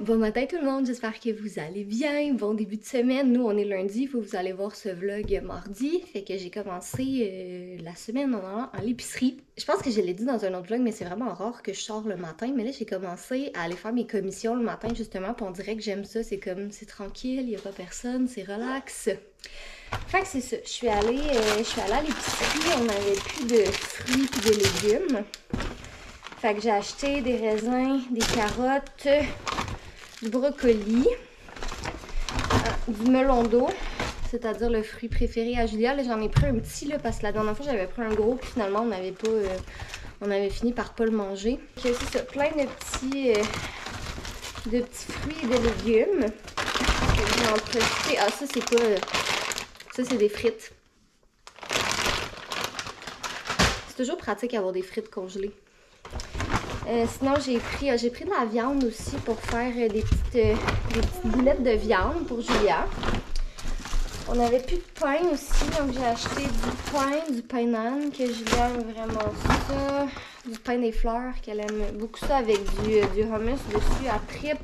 Bon matin tout le monde, j'espère que vous allez bien. Bon début de semaine, nous on est lundi, vous allez voir ce vlog mardi. Fait que j'ai commencé la semaine en allant à l'épicerie. Je pense que je l'ai dit dans un autre vlog, mais c'est vraiment rare que je sors le matin. Mais là j'ai commencé à aller faire mes commissions le matin justement, puis on dirait que j'aime ça. C'est comme, c'est tranquille, il n'y a pas personne, c'est relax. Fait que c'est ça, je suis allée à l'épicerie, on n'avait plus de fruits et de légumes. Fait que j'ai acheté des raisins, des carottes, du brocoli, du melon d'eau, c'est-à-dire le fruit préféré à Julia. Là, j'en ai pris un petit là, parce que la dernière fois j'avais pris un gros, puis finalement on avait fini par pas le manger. C'est ça, plein de petits fruits et de légumes. J'ai en profité. Ah, ça c'est pas. Ça c'est des frites. C'est toujours pratique d'avoir des frites congelées. Sinon, j'ai pris de la viande aussi pour faire des petites boulettes de viande pour Julia. On n'avait plus de pain aussi, donc j'ai acheté du pain naan, que Julia aime vraiment ça. Du pain des fleurs, qu'elle aime beaucoup ça, avec du hummus dessus à tripe.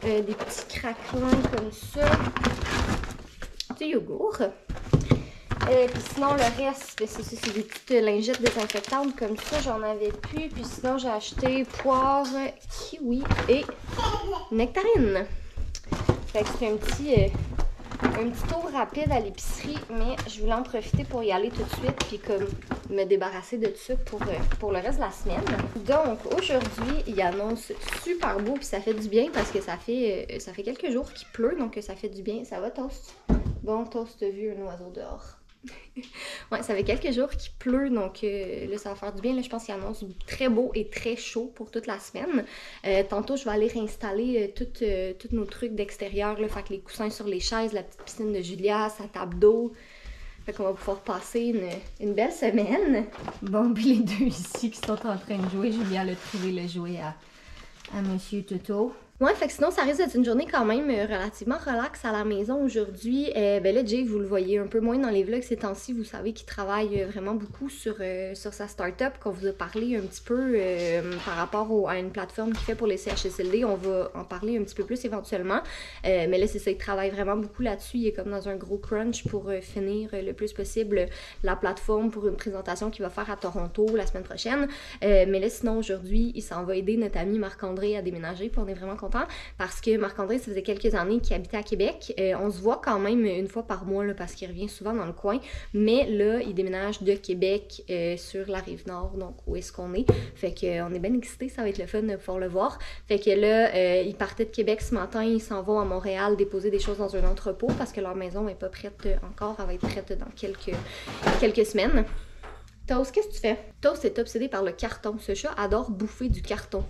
Des petits craquelins comme ça. Du yogourt. Puis sinon, le reste, c'est des petites lingettes désinfectantes comme ça, j'en avais plus. Puis sinon, j'ai acheté poire, kiwi et nectarine. Fait que c'est un petit tour rapide à l'épicerie, mais je voulais en profiter pour y aller tout de suite, puis comme me débarrasser de tout ça pour le reste de la semaine. Donc, aujourd'hui, il annonce super beau, puis ça fait du bien parce que ça fait quelques jours qu'il pleut, donc ça fait du bien. Ça va, Toast? Bon, Toast, t'as vu un oiseau dehors? Ouais, ça fait quelques jours qu'il pleut, donc là, ça va faire du bien. Là, je pense qu'il annonce très beau et très chaud pour toute la semaine. Tantôt, je vais aller réinstaller tous nos trucs d'extérieur, fait que les coussins sur les chaises, la petite piscine de Julia, sa table d'eau. Fait qu'on va pouvoir passer une belle semaine. Bon, puis les deux ici qui sont en train de jouer, Julia a trouvé le jouet à Monsieur Toto. Ouais, fait que sinon, ça risque d'être une journée quand même relativement relax à la maison aujourd'hui. Ben là, Jay, vous le voyez un peu moins dans les vlogs ces temps-ci. Vous savez qu'il travaille vraiment beaucoup sur sa start-up, qu'on vous a parlé un petit peu par rapport à une plateforme qu'il fait pour les CHSLD. On va en parler un petit peu plus éventuellement. Mais là, c'est ça, il travaille vraiment beaucoup là-dessus. Il est comme dans un gros crunch pour finir le plus possible la plateforme pour une présentation qu'il va faire à Toronto la semaine prochaine. Mais là, sinon, aujourd'hui, il s'en va aider notre ami Marc-André à déménager. Puis on est vraiment parce que Marc-André, ça faisait quelques années qu'il habitait à Québec. On se voit quand même une fois par mois là, parce qu'il revient souvent dans le coin. Mais là, il déménage de Québec sur la Rive-Nord, donc où est-ce qu'on est. Fait qu'on est bien excités, ça va être le fun de pouvoir le voir. Fait que là, il partait de Québec ce matin, ils s'en vont à Montréal déposer des choses dans un entrepôt parce que leur maison n'est pas prête encore. Elle va être prête dans quelques semaines. Toast, qu'est-ce que tu fais? Toast est obsédé par le carton. Ce chat adore bouffer du carton.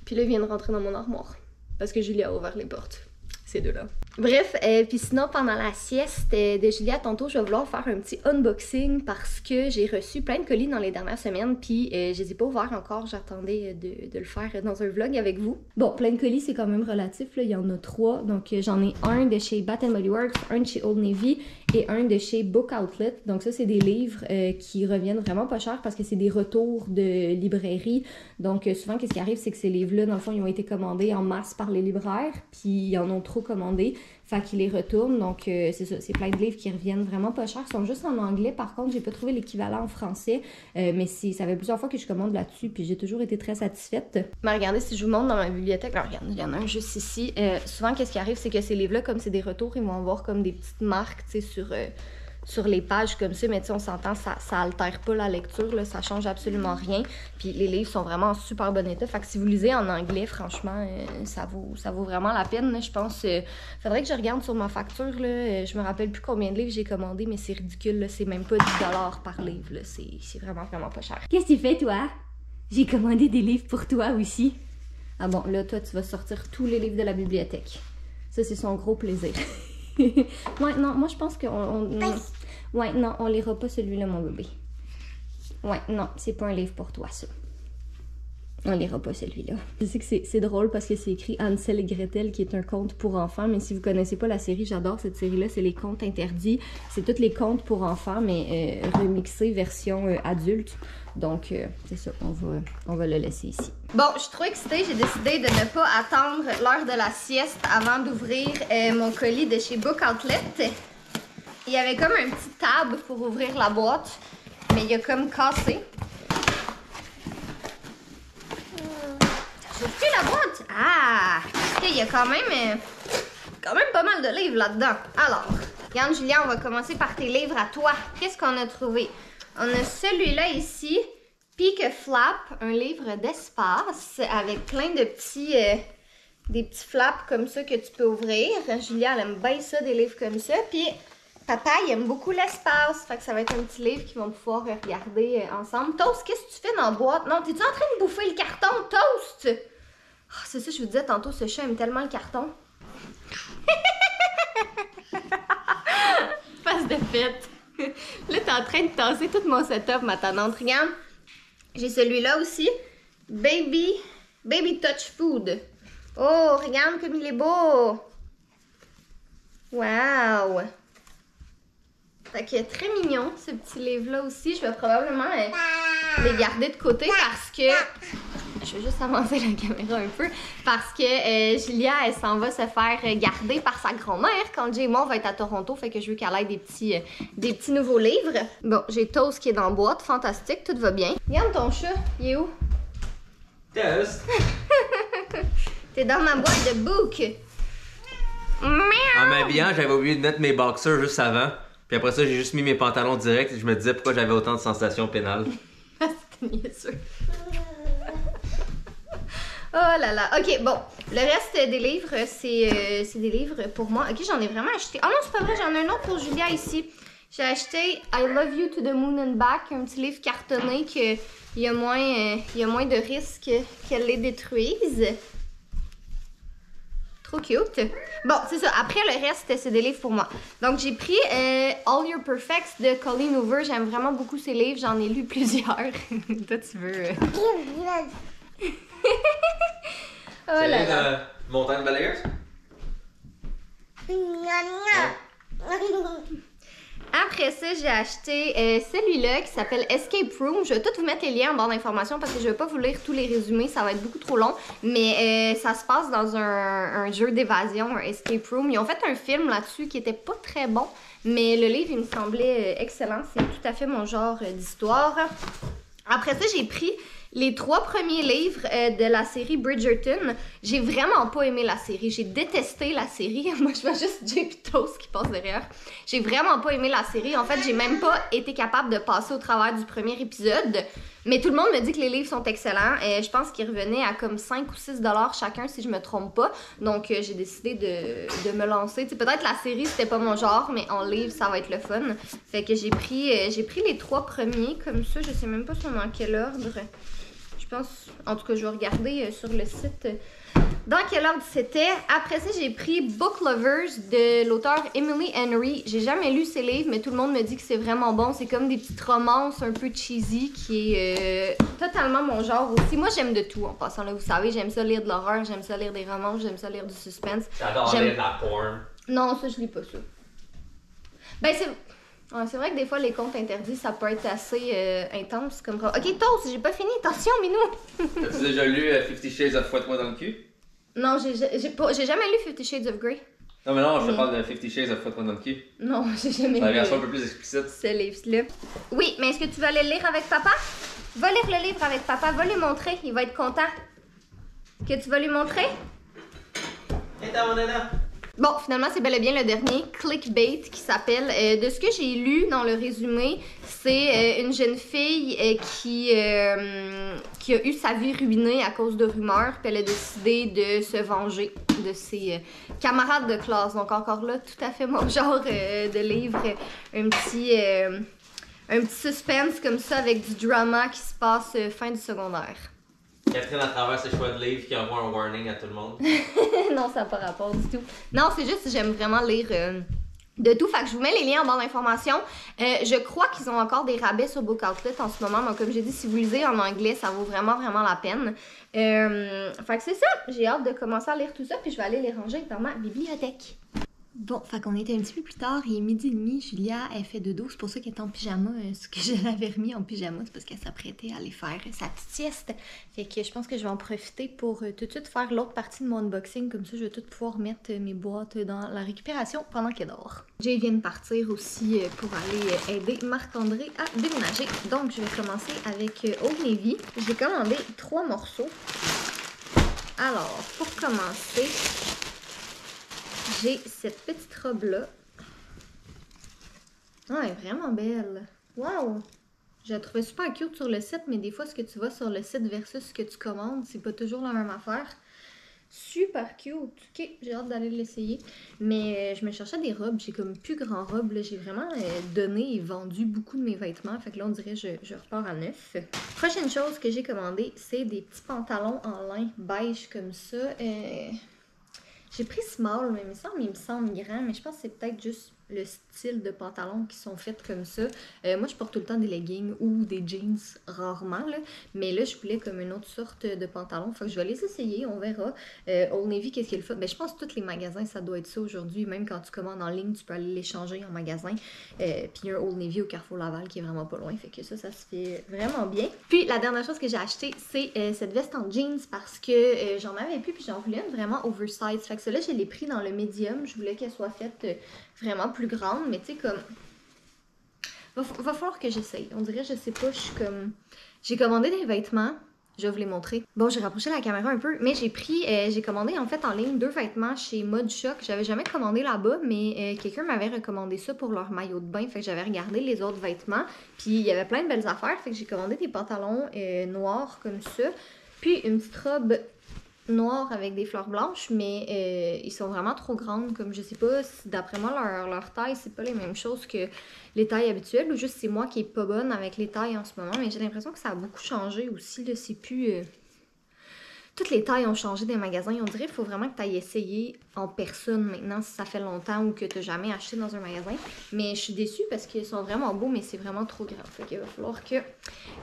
Puis là, il vient de rentrer dans mon armoire. Parce que Julia a ouvert les portes. Ces deux-là. Bref, puis sinon, pendant la sieste de Julia, tantôt, je vais vouloir faire un petit unboxing parce que j'ai reçu plein de colis dans les dernières semaines, puis je les ai pas ouverts encore. J'attendais de le faire dans un vlog avec vous. Bon, plein de colis, c'est quand même relatif, là. Il y en a 3. Donc, j'en ai un de chez Bath & Body Works, un de chez Old Navy et un de chez Book Outlet. Donc, ça, c'est des livres qui reviennent vraiment pas cher parce que c'est des retours de librairie. Donc, souvent, qu'est-ce qui arrive, c'est que ces livres-là, dans le fond, ils ont été commandés en masse par les libraires, puis ils en ont trop commandé. Fait qu'ils les retournent, donc c'est ça, c'est plein de livres qui reviennent vraiment pas chers. Ils sont juste en anglais, par contre, j'ai pas trouvé l'équivalent en français, mais ça fait plusieurs fois que je commande là-dessus, puis j'ai toujours été très satisfaite. Mais regardez, si je vous montre dans ma bibliothèque, alors regardez, il y en a un juste ici. Souvent, qu'est-ce qui arrive, c'est que ces livres-là, comme c'est des retours, ils vont avoir comme des petites marques, tu sais, sur les pages comme ça, mais tu sais, on s'entend, ça altère pas la lecture, là, ça change absolument rien. Puis les livres sont vraiment en super bon état. Fait que si vous lisez en anglais, franchement, ça vaut vraiment la peine. Là, je pense, faudrait que je regarde sur ma facture, là, je me rappelle plus combien de livres j'ai commandé, mais c'est ridicule, là, c'est même pas 10 $ par livre, là, c'est vraiment, vraiment pas cher. Qu'est-ce que tu fais, toi? J'ai commandé des livres pour toi aussi. Ah bon, là, toi, tu vas sortir tous les livres de la bibliothèque. Ça, c'est son gros plaisir. Ouais, non, moi je pense ouais, non, on lira pas celui-là, mon bébé. Ouais, non, c'est pas un livre pour toi, ça. On lira pas celui-là. Je sais que c'est drôle parce que c'est écrit Hansel et Gretel qui est un conte pour enfants, mais si vous connaissez pas la série, j'adore cette série-là, c'est les contes interdits. C'est tous les contes pour enfants, mais remixés version adulte. Donc, c'est ça, on va le laisser ici. Bon, je suis trop excitée, j'ai décidé de ne pas attendre l'heure de la sieste avant d'ouvrir mon colis de chez Book Outlet. Il y avait comme un petit tab pour ouvrir la boîte, mais il a comme cassé. J'ai pris la boîte. Ah! Il y a quand même pas mal de livres là-dedans. Alors, regarde Julien, on va commencer par tes livres à toi. Qu'est-ce qu'on a trouvé? On a celui-là ici, Peak a Flap, un livre d'espace avec plein de petits, des petits flaps comme ça que tu peux ouvrir. Julien, elle aime bien ça, des livres comme ça. Puis, papa, il aime beaucoup l'espace. Fait que ça va être un petit livre qu'ils vont pouvoir regarder ensemble. Toast, qu'est-ce que tu fais dans la boîte? Non, t'es-tu en train de bouffer le carton, Toast? Oh, c'est ça, je vous disais tantôt, ce chat aime tellement le carton. Face de fête. Là, t'es en train de tasser tout mon setup, ma tante. Regarde, j'ai celui-là aussi. Baby Touch Food. Oh, regarde comme il est beau. Wow. Fait que très mignon, ce petit livre-là aussi. Je vais probablement les garder de côté parce que... Je vais juste avancer la caméra un peu. Parce que Julia, elle s'en va se faire garder par sa grand-mère quand Jay et moi, on va être à Toronto. Fait que je veux qu'elle ait des petits nouveaux livres. Bon, j'ai Toast qui est dans la boîte. Fantastique, tout va bien. Regarde ton chat, il est où? Toast! T'es dans ma boîte de book. En m'habillant, j'avais oublié de mettre mes boxers juste avant. Puis après ça, j'ai juste mis mes pantalons directs et je me disais pourquoi j'avais autant de sensations pénales. C'était niaiseux. Oh là là. Ok, bon. Le reste des livres, c'est des livres pour moi. Ok, j'en ai vraiment acheté. Oh non, c'est pas vrai, j'en ai un autre pour Julia ici. J'ai acheté I Love You to the Moon and Back, un petit livre cartonné qu'il y a moins de risques qu'elle les détruise. Trop cute. Bon, c'est ça. Après, le reste, c'est des livres pour moi. Donc, j'ai pris All Your Perfects de Colleen Hoover. J'aime vraiment beaucoup ces livres. J'en ai lu plusieurs. Toi, tu veux... Oh là là. Montagne balayeuse? Après ça, j'ai acheté celui-là qui s'appelle Escape Room. Je vais tout vous mettre les liens en barre d'informations parce que je vais pas vous lire tous les résumés, ça va être beaucoup trop long. Mais ça se passe dans un jeu d'évasion, un Escape Room. Ils ont fait un film là-dessus qui était pas très bon, mais le livre, il me semblait excellent. C'est tout à fait mon genre d'histoire. Après ça, j'ai pris les 3 premiers livres de la série Bridgerton. J'ai vraiment pas aimé la série. J'ai détesté la série. Moi, je vois juste Jay et Toast qui passe derrière. J'ai vraiment pas aimé la série. En fait, j'ai même pas été capable de passer au travers du premier épisode. Mais tout le monde me dit que les livres sont excellents. Je pense qu'ils revenaient à comme 5 ou 6 $ chacun, si je me trompe pas. Donc, j'ai décidé de me lancer. Peut-être la série, c'était pas mon genre, mais en livre, ça va être le fun. Fait que j'ai pris les 3 premiers comme ça. Je sais même pas dans quel ordre. Je pense, en tout cas, je vais regarder sur le site dans quel ordre c'était. Après ça, j'ai pris Book Lovers de l'auteur Emily Henry. J'ai jamais lu ses livres, mais tout le monde me dit que c'est vraiment bon. C'est comme des petites romances un peu cheesy qui est totalement mon genre aussi. Moi, j'aime de tout en passant là, vous savez. J'aime ça lire de l'horreur, j'aime ça lire des romances, j'aime ça lire du suspense. J'adore lire de la porn. Non, ça, je lis pas ça. Ben, c'est vrai que des fois, les contes interdits, ça peut être assez intense comme... Ok, Toast, j'ai pas fini. Attention, Minou! T'as-tu déjà lu 50 Shades of Fouette-moi dans le cul? Non, j'ai jamais lu 50 Shades of Grey. Non, mais non, je te parle de 50 Shades of Fouette-moi dans le cul. Non, j'ai jamais lu. La version un peu plus explicite. Ce livre-là. Oui, mais est-ce que tu vas le lire avec papa? Va lire le livre avec papa. Va lui montrer. Il va être content. Que tu vas lui montrer? Et t'as mon nana! Bon, finalement, c'est bel et bien le dernier, Clickbait, qui s'appelle. De ce que j'ai lu dans le résumé, c'est une jeune fille qui a eu sa vie ruinée à cause de rumeurs, puis elle a décidé de se venger de ses camarades de classe. Donc encore là, tout à fait mon genre de livre, un petit suspense comme ça avec du drama qui se passe fin du secondaire. Catherine, à travers ses choix de livres, qui envoie un warning à tout le monde. Non, ça n'a pas rapport du tout. Non, c'est juste que j'aime vraiment lire de tout. Fait que je vous mets les liens en barre d'informations. Je crois qu'ils ont encore des rabais sur Book Outlet en ce moment. Donc comme j'ai dit, si vous lisez en anglais, ça vaut vraiment la peine. Fait que c'est ça. J'ai hâte de commencer à lire tout ça. Puis je vais aller les ranger dans ma bibliothèque. Bon, fait qu'on était un petit peu plus tard, il est 12h30, Julia, elle fait dodo, c'est pour ça qu'elle est en pyjama, ce que je l'avais remis en pyjama, c'est parce qu'elle s'apprêtait à aller faire sa petite sieste. Fait que je pense que je vais en profiter pour tout de suite faire l'autre partie de mon unboxing, comme ça je vais tout pouvoir mettre mes boîtes dans la récupération pendant qu'elle dort. Jay vient de partir aussi pour aller aider Marc-André à déménager, donc je vais commencer avec Old Navy. J'ai commandé 3 morceaux. Alors, pour commencer... j'ai cette petite robe-là. Oh, elle est vraiment belle. Wow! Je la trouvais super cute sur le site, mais des fois, ce que tu vois sur le site versus ce que tu commandes, c'est pas toujours la même affaire. Super cute! Ok, j'ai hâte d'aller l'essayer. Mais je me cherchais des robes. J'ai comme plus grand robe. J'ai vraiment donné et vendu beaucoup de mes vêtements. Fait que là, on dirait que je repars à neuf. Prochaine chose que j'ai commandé, c'est des petits pantalons en lin beige comme ça. J'ai pris small, mais il me semble grand, mais je pense que c'est peut-être juste le style de pantalons qui sont faits comme ça. Moi, je porte tout le temps des leggings ou des jeans, rarement, là. Mais là, je voulais comme une autre sorte de pantalon. Fait que je vais les essayer, on verra. Old Navy, qu'est-ce qu'il fait? Ben, je pense que tous les magasins, ça doit être ça aujourd'hui. Même quand tu commandes en ligne, tu peux aller les changer en magasin. Puis il y a un Old Navy au Carrefour Laval qui est vraiment pas loin. Fait que ça se fait vraiment bien. Puis la dernière chose que j'ai acheté, c'est cette veste en jeans parce que j'en avais plus puis j'en voulais une vraiment oversize. Fait que celle-là, je l'ai pris dans le medium. Je voulais qu'elle soit faite vraiment plus grande, mais tu sais, comme... Va falloir que j'essaye. On dirait, je sais pas, je suis comme... J'ai commandé des vêtements, je vais vous les montrer. Bon, j'ai rapproché la caméra un peu, mais j'ai commandé en fait en ligne 2 vêtements chez Mode Choc. J'avais jamais commandé là-bas, mais quelqu'un m'avait recommandé ça pour leur maillot de bain. Fait que j'avais regardé les autres vêtements, puis il y avait plein de belles affaires. Fait que j'ai commandé des pantalons noirs comme ça, puis une petite robe noir avec des fleurs blanches, mais ils sont vraiment trop grandes, comme je sais pas, d'après moi leur taille c'est pas les mêmes choses que les tailles habituelles, ou juste c'est moi qui est pas bonne avec les tailles en ce moment, mais j'ai l'impression que ça a beaucoup changé aussi, là, c'est plus... Toutes les tailles ont changé des magasins, on dirait qu'il faut vraiment que tu ailles essayer en personne maintenant si ça fait longtemps ou que tu n'as jamais acheté dans un magasin. Mais je suis déçue parce qu'ils sont vraiment beaux, mais c'est vraiment trop grand. Fait qu'il va falloir que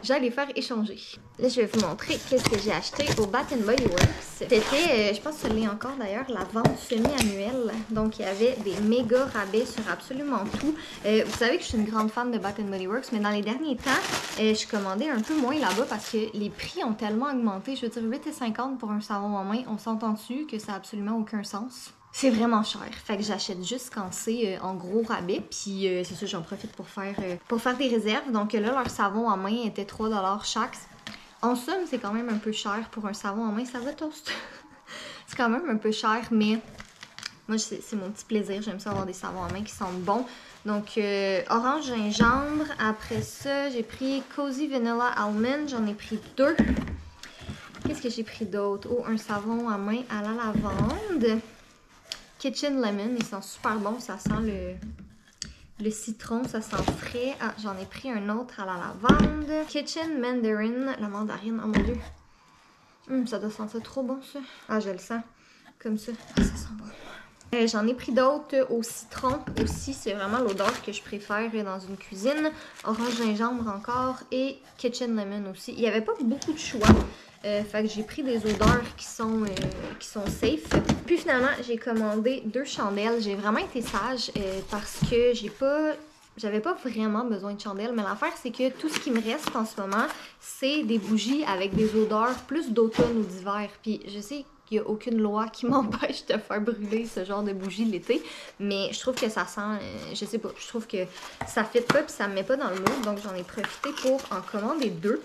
j'aille les faire échanger. Là, je vais vous montrer qu'est-ce que j'ai acheté au Bath & Body Works. C'était, je pense que ce l'est encore d'ailleurs, la vente semi-annuelle. Donc, il y avait des méga rabais sur absolument tout. Vous savez que je suis une grande fan de Bath & Body Works, mais dans les derniers temps, je commandais un peu moins là-bas parce que les prix ont tellement augmenté. Je veux dire, 8,50 pour un savon en main, on s'entend dessus que ça n'a absolument aucun sens. C'est vraiment cher. Fait que j'achète juste quand c'est en gros rabais. Puis c'est ça, j'en profite pour faire des réserves. Donc là, leur savon en main était 3$ chaque. En somme, c'est quand même un peu cher pour un savon en main. Ça va, Toast? C'est quand même un peu cher, mais moi, c'est mon petit plaisir. J'aime ça avoir des savons en main qui sentent bon. Donc, orange gingembre. Après ça, j'ai pris Cozy Vanilla Almond. J'en ai pris 2. Qu'est-ce que j'ai pris d'autre? Oh, un savon à main à la lavande. Kitchen Lemon, ils sont super bons. Ça sent le citron, ça sent frais. Ah, j'en ai pris un autre à la lavande. Kitchen Mandarin, la mandarine, oh mon dieu. Ça doit sentir trop bon, ça. Ah, je le sens. Comme ça. Ah, ça sent bon. J'en ai pris d'autres au citron aussi. C'est vraiment l'odeur que je préfère dans une cuisine. Orange gingembre encore. Et Kitchen Lemon aussi. Il n'y avait pas beaucoup de choix. Fait que j'ai pris des odeurs qui sont safe. Puis finalement, j'ai commandé 2 chandelles. J'ai vraiment été sage parce que j'avais pas vraiment besoin de chandelles. Mais l'affaire, c'est que tout ce qui me reste en ce moment, c'est des bougies avec des odeurs plus d'automne ou d'hiver. Puis je sais qu'il n'y a aucune loi qui m'empêche de faire brûler ce genre de bougies l'été. Mais je trouve que ça sent, je sais pas, je trouve que ça fit pas puis ça me met pas dans le mood. Donc j'en ai profité pour en commander 2.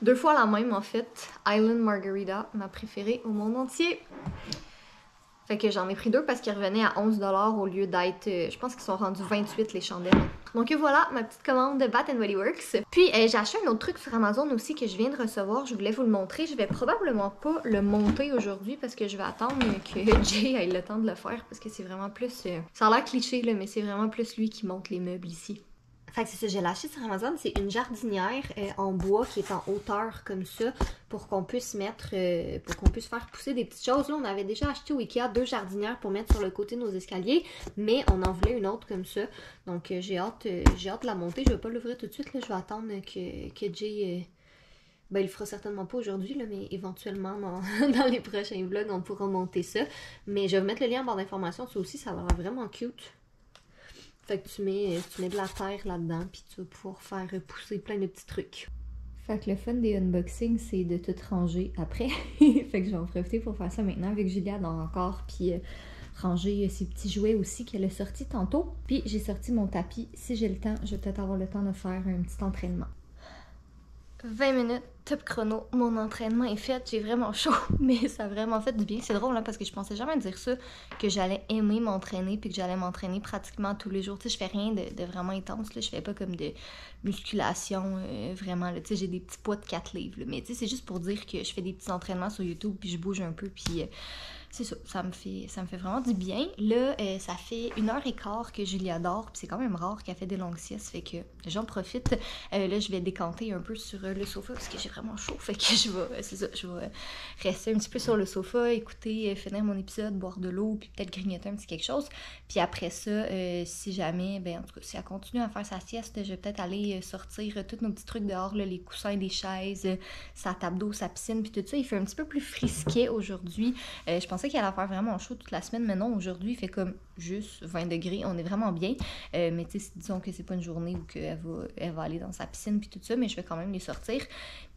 2 fois la même en fait. Island Margarita, ma préférée au monde entier. Fait que j'en ai pris 2 parce qu'ils revenaient à 11$ au lieu d'être... je pense qu'ils sont rendus 28 les chandelles. Donc voilà, ma petite commande de Bath & Body Works. Puis j'ai acheté un autre truc sur Amazon aussi que je viens de recevoir. Je voulais vous le montrer. Je vais probablement pas le monter aujourd'hui parce que je vais attendre que Jay ait le temps de le faire parce que c'est vraiment plus... ça a l'air cliché là, mais c'est vraiment plus lui qui monte les meubles ici. Fait que c'est ça, j'ai lâché sur Amazon, c'est une jardinière en bois qui est en hauteur comme ça pour qu'on puisse mettre, pour qu'on puisse faire pousser des petites choses. Là, on avait déjà acheté au Ikea 2 jardinières pour mettre sur le côté de nos escaliers, mais on en voulait une autre comme ça. Donc j'ai hâte de la monter. Je vais pas l'ouvrir tout de suite, là. Je vais attendre que Jay... ben, il le fera certainement pas aujourd'hui, là, mais éventuellement dans les prochains vlogs, on pourra monter ça. Mais je vais mettre le lien en barre d'informations, ça aussi, ça va l'air vraiment cute. Fait que tu mets de la terre là-dedans, puis tu vas pouvoir faire pousser plein de petits trucs. Fait que le fun des unboxings, c'est de tout ranger après. Fait que je vais en profiter pour faire ça maintenant, vu que Julia dort encore, puis ranger ses petits jouets aussi qu'elle a sortis tantôt. Puis j'ai sorti mon tapis. Si j'ai le temps, je vais peut-être avoir le temps de faire un petit entraînement. 20 minutes, top chrono, mon entraînement est fait, j'ai vraiment chaud, mais ça a vraiment fait du bien. C'est drôle, hein, parce que je pensais jamais dire ça, que j'allais aimer m'entraîner, puis que j'allais m'entraîner pratiquement tous les jours. Tu sais, je fais rien de vraiment intense, là. Je fais pas comme de musculation, vraiment, là. Tu sais, j'ai des petits poids de 4 livres, là. Mais tu sais, c'est juste pour dire que je fais des petits entraînements sur YouTube, puis je bouge un peu, puis... c'est ça, ça me fait vraiment du bien. Là, ça fait 1h15 que Julia dort, puis c'est quand même rare qu'elle fait des longues siestes, fait que j'en profite. Là, je vais décanter un peu sur le sofa, parce que j'ai vraiment chaud, fait que je vais rester un petit peu sur le sofa, écouter, finir mon épisode, boire de l'eau, puis peut-être grignoter un petit quelque chose. Puis après ça, si jamais, ben en tout cas, si elle continue à faire sa sieste, je vais peut-être aller sortir tous nos petits trucs dehors, là, les coussins des chaises, sa table d'eau, sa piscine, puis tout ça. Il fait un petit peu plus frisquet aujourd'hui. Je pensais qu'elle allait faire vraiment chaud toute la semaine, mais non, aujourd'hui, il fait comme juste 20 degrés, on est vraiment bien. Mais tu sais, disons que c'est pas une journée où elle va aller dans sa piscine puis tout ça, mais je vais quand même les sortir.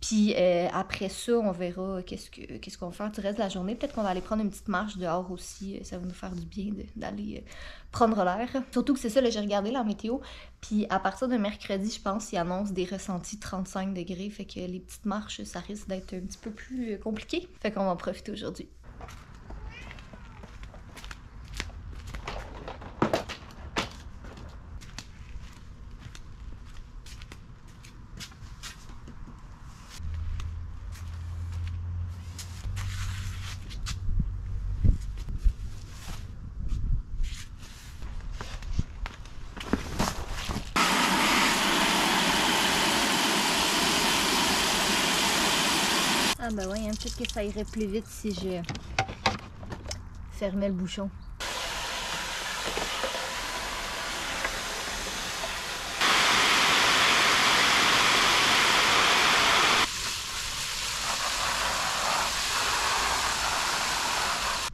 Puis après ça, on verra qu'est-ce qu'on va faire du reste de la journée. Peut-être qu'on va aller prendre une petite marche dehors aussi, ça va nous faire du bien d'aller prendre l'air. Surtout que c'est ça, là, j'ai regardé la météo, puis à partir de mercredi, je pense, ils annoncent des ressentis 35 degrés, fait que les petites marches, ça risque d'être un petit peu plus compliqué. Fait qu'on va en profiter aujourd'hui. Ah ben ouais, hein, peut-être que ça irait plus vite si je fermais le bouchon.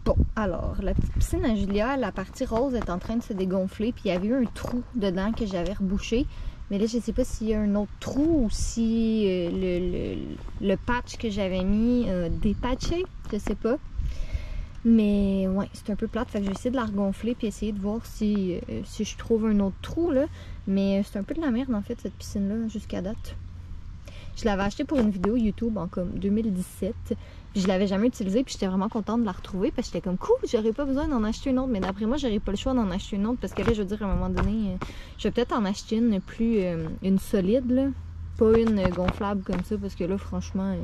Bon, alors, la petite piscine à Julia, la partie rose est en train de se dégonfler, puis il y avait eu un trou dedans que j'avais rebouché. Mais là, je sais pas s'il y a un autre trou ou si le patch que j'avais mis dépatché, je sais pas. Mais ouais, c'est un peu plate, fait que je vais essayer de la regonfler puis essayer de voir si je trouve un autre trou, là. Mais c'est un peu de la merde, en fait, cette piscine-là, jusqu'à date. Je l'avais acheté pour une vidéo YouTube en comme 2017. Puis je l'avais jamais utilisée, puis j'étais vraiment contente de la retrouver, parce que j'étais comme cool, j'aurais pas besoin d'en acheter une autre. Mais d'après moi, j'aurais pas le choix d'en acheter une autre, parce que là, je veux dire, à un moment donné, je vais peut-être en acheter une plus, une solide, là. Pas une gonflable comme ça, parce que là, franchement,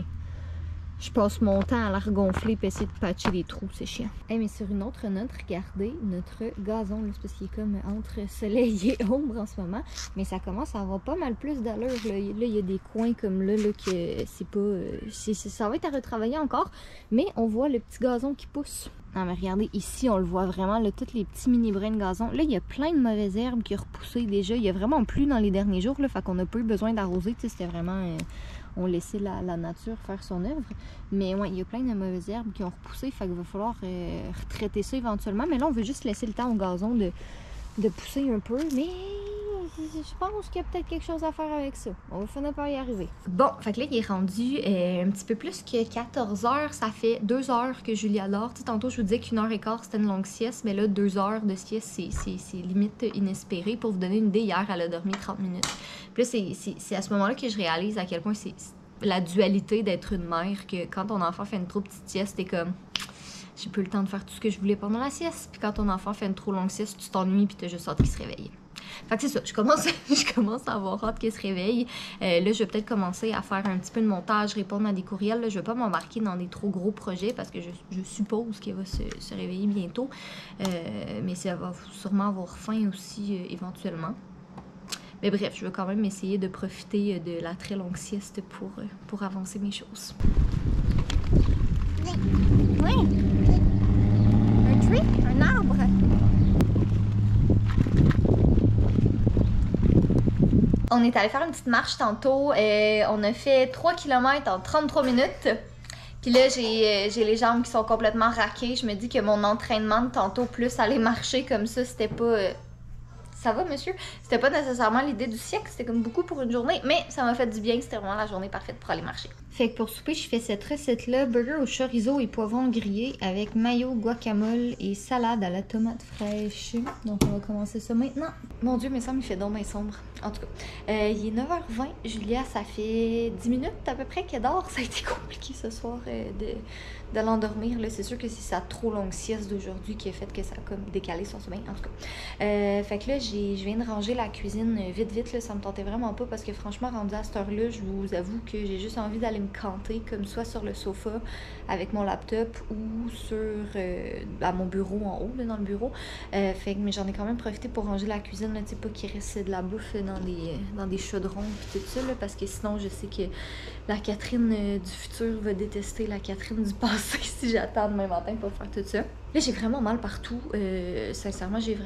je passe mon temps à la regonfler et essayer de patcher les trous, c'est chiant. Hey, mais sur une autre note, regardez notre gazon, là, c'est parce qu'il est comme entre soleil et ombre en ce moment. Mais ça commence à avoir pas mal plus d'allure. Là, il y a des coins comme là que c'est pas... ça va être à retravailler encore. Mais on voit le petit gazon qui pousse. Non, mais regardez, ici, on le voit vraiment, là, tous les petits mini-brins de gazon. Là, il y a plein de mauvaises herbes qui ont repoussé déjà. Il y a vraiment plu dans les derniers jours, là, fait qu'on n'a pas eu besoin d'arroser. Tu sais, c'était vraiment... on laissait la nature faire son œuvre. Mais ouais, il y a plein de mauvaises herbes qui ont repoussé, fait qu'il va falloir retraiter ça éventuellement. Mais là, on veut juste laisser le temps au gazon de pousser un peu. Mais je pense qu'il y a peut-être quelque chose à faire avec ça. On va finir par y arriver. Bon, fait que là, il est rendu un petit peu plus que 14 heures. Ça fait 2 heures que Julia dort. Tu sais, tantôt, je vous disais qu'1h15, c'était une longue sieste. Mais là, 2 heures de sieste, c'est limite inespéré. Pour vous donner une idée, hier, elle a dormi 30 minutes. Puis là, c'est à ce moment-là que je réalise à quel point c'est la dualité d'être une mère, que quand ton enfant fait une trop petite sieste, t'es comme... j'ai pas eu le temps de faire tout ce que je voulais pendant la sieste. Puis quand ton enfant fait une trop longue sieste, tu t'ennuies puis t'as juste hâte qu'il se réveille. Fait que c'est ça, je commence à avoir hâte qu'il se réveille. Là, je vais peut-être commencer à faire un petit peu de montage, répondre à des courriels. Là, je vais pas m'embarquer dans des trop gros projets parce que je suppose qu'il va se réveiller bientôt. Mais ça va sûrement avoir faim aussi éventuellement. Mais bref, je vais quand même essayer de profiter de la très longue sieste pour avancer mes choses. Oui! Un tree? Un arbre? On est allé faire une petite marche tantôt. On a fait 3 km en 33 minutes. Puis là, j'ai les jambes qui sont complètement raquées. Je me dis que mon entraînement de tantôt, plus aller marcher comme ça, c'était pas... Ça va, monsieur? C'était pas nécessairement l'idée du siècle, c'était comme beaucoup pour une journée, mais ça m'a fait du bien, c'était vraiment la journée parfaite pour aller marcher. Fait que pour souper, je fais cette recette-là, burger au chorizo et poivrons grillés avec mayo, guacamole et salade à la tomate fraîche. Donc on va commencer ça maintenant. Mon Dieu, mais ça me fait donc bien sombre. En tout cas, il est 9h20. Julia, ça fait 10 minutes à peu près qu'elle dort. Ça a été compliqué ce soir de l'endormir. C'est sûr que c'est sa trop longue sieste d'aujourd'hui qui a fait que ça a comme décalé son sommeil. En tout cas, fait que là, je viens de ranger la cuisine vite. Là, ça me tentait vraiment pas parce que franchement, rendu à cette heure-là, je vous avoue que j'ai juste envie d'aller me canter comme soit sur le sofa avec mon laptop ou sur à mon bureau en haut, là, dans le bureau. Mais j'en ai quand même profité pour ranger la cuisine, là, pas qu'il reste de la bouffe dans des chaudrons et tout ça, là, parce que sinon je sais que la Catherine du futur va détester la Catherine du passé si j'attends demain matin pour faire tout ça. Là, j'ai vraiment mal partout. Sincèrement, j'ai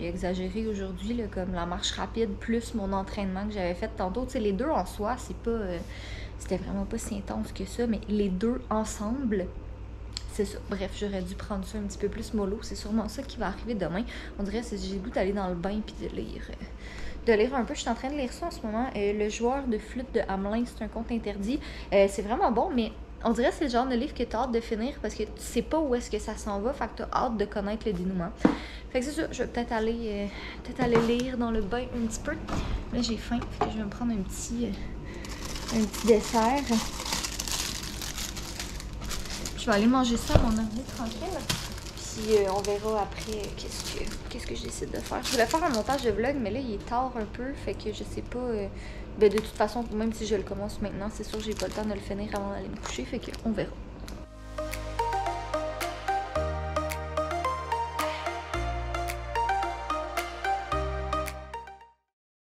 exagéré aujourd'hui, là, comme la marche rapide plus mon entraînement que j'avais fait tantôt. Tu sais, les deux en soi, c'est pas... c'était vraiment pas si intense que ça, mais les deux ensemble, c'est ça. Bref, j'aurais dû prendre ça un petit peu plus mollo. C'est sûrement ça qui va arriver demain. On dirait que j'ai le goût d'aller dans le bain puis de lire un peu. Je suis en train de lire ça en ce moment. Le joueur de flûte de Hamelin, c'est un conte interdit. C'est vraiment bon, mais on dirait que c'est le genre de livre que tu as hâte de finir parce que tu sais pas où est-ce que ça s'en va. Fait que tu as hâte de connaître le dénouement. Fait que c'est ça. Je vais peut-être aller lire dans le bain un petit peu. Là, j'ai faim. Fait que je vais me prendre un petit dessert. Je vais aller manger ça à mon ordi tranquille. Puis on verra après qu'est-ce que je décide de faire. Je voulais faire un montage de vlog, mais là, il est tard un peu. Fait que je sais pas... de toute façon, même si je le commence maintenant, c'est sûr que j'ai pas le temps de le finir avant d'aller me coucher. Fait qu'on verra.